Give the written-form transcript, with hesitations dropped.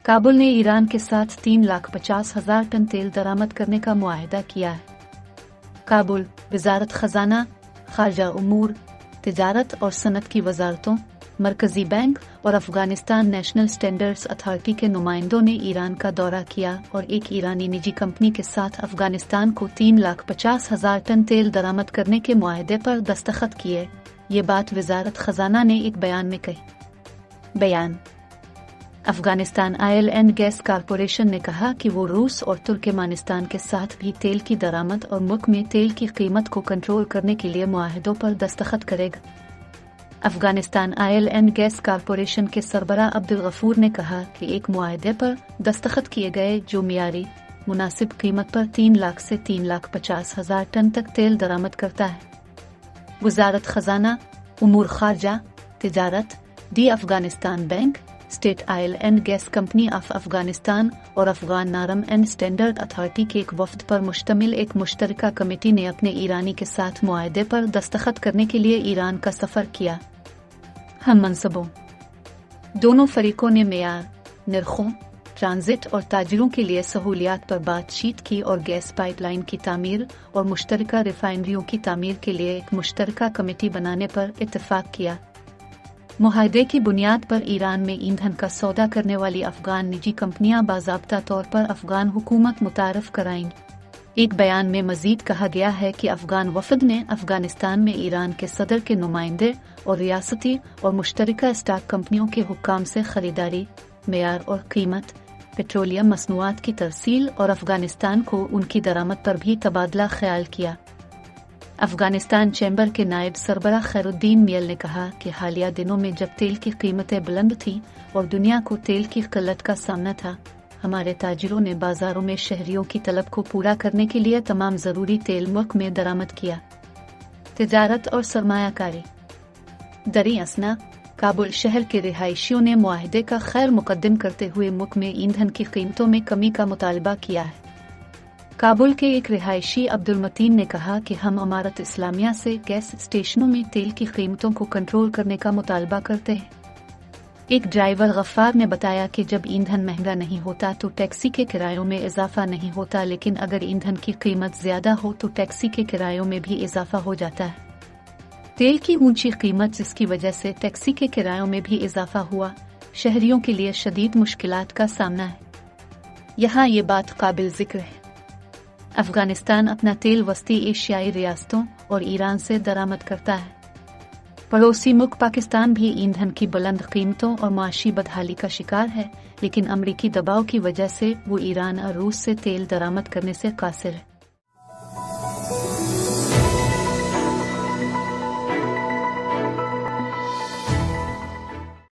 काबुल ने ईरान के साथ 3,50,000 टन तेल दरामद करने का मुआहदा किया है। काबुल वजारत खजाना, खारजा उमूर, तिजारत और सनत की वजारतों, मरकजी बैंक और अफगानिस्तान नेशनल स्टैंडर्ड्स अथॉरिटी के नुमाइंदों ने ईरान का दौरा किया और एक ईरानी निजी कंपनी के साथ अफगानिस्तान को 3,50,000 टन तेल दरामद करने के मुआहदे पर दस्तखत किए। ये बात वजारत खजाना ने एक बयान में कही। बयान Afghanistan oil and gas corporation ने कहा कि वो रूस और तुर्कमेनिस्तान के साथ भी तेल की दरामद और मुल्क में तेल की कीमत को कंट्रोल करने के लिए मुआहदों पर दस्तखत करेगा। Afghanistan oil and gas corporation के सरबराह अब्दुल गफूर ने कहा कि एक मुआहदे पर दस्तखत किए गए जो मियारी मुनासिब कीमत पर 3 लाख से 3,50,000 टन तक तेल दरामद करता है। वजारत खजाना, उमूर खारजा, तिजारत, the Afghanistan bank, state oil and gas company of Afghanistan और Afghan norm and standard authority के एक वफद पर मुश्तमिल एक मुश्तरका कमेटी ने अपने ईरानी के साथ मुआहदे पर दस्तखत करने के लिए ईरान का सफ़र किया। हम मनसबों दोनों फरीकों ने मेयार, निर्खों, ट्रांजिट और ताजिरों के लिए सहूलियात पर बातचीत की और गैस पाइपलाइन की तामीर और मुश्तरका रिफाइनरियों की तामीर के लिए एक मुश्तरका कमेटी बनाने पर इत्तेफाक किया। मुआहदे की बुनियाद पर ईरान में ईंधन का सौदा करने वाली अफगान निजी कंपनियां बाज़ाब्ता तौर पर अफगान हुकूमत मुतारफ कराएंगी। एक बयान में मजीद कहा गया है कि अफगान वफद ने अफगानिस्तान में ईरान के सदर के नुमाइंदे और रियासती और मुश्तरका स्टॉक कंपनियों के हुक्काम से खरीदारी, मेयार और कीमत, पेट्रोलियम मसनूआत की तरसील और अफगानिस्तान को उनकी दरामद पर भी तबादला ख्याल किया। अफगानिस्तान चैम्बर के नायब सरबराह खैरुद्दीन मियल ने कहा कि हालिया दिनों में जब तेल की कीमतें बुलंद थीं और दुनिया को तेल की किल्लत का सामना था, हमारे ताजिरों ने बाजारों में शहरियों की तलब को पूरा करने के लिए तमाम ज़रूरी तेल मुल्क में दरामद किया। तिजारत और सरमायाकारी दरी असना काबुल शहर के रिहायशियों ने मुआहदे का खैर मुकद्दम करते हुए मुल्क में ईंधन की कीमतों में कमी का मुतालबा किया है। काबुल के एक रिहायशी अब्दुल मतीन ने कहा कि हम अमारत इस्लामिया से गैस स्टेशनों में तेल की कीमतों को कंट्रोल करने का मुतालबा करते हैं। एक ड्राइवर गफ्फार ने बताया कि जब ईंधन महंगा नहीं होता तो टैक्सी के किरायों में इजाफा नहीं होता, लेकिन अगर ईंधन की कीमत ज्यादा हो तो टैक्सी के किरायों में भी इजाफा हो जाता है। तेल की ऊंची कीमत जिसकी वजह से टैक्सी के किरायों में भी इजाफा हुआ, शहरियों के लिए शदीद मुश्किलात का सामना है। यहाँ ये बात काबिल जिक्र है। अफगानिस्तान अपना तेल वस्ती एशियाई रियासतों और ईरान से दरामद करता है। पड़ोसी मुल्क पाकिस्तान भी ईंधन की बुलंद कीमतों और माशी बदहाली का शिकार है, लेकिन अमरीकी दबाव की वजह से वो ईरान और रूस से तेल दरामद करने से कासिर है।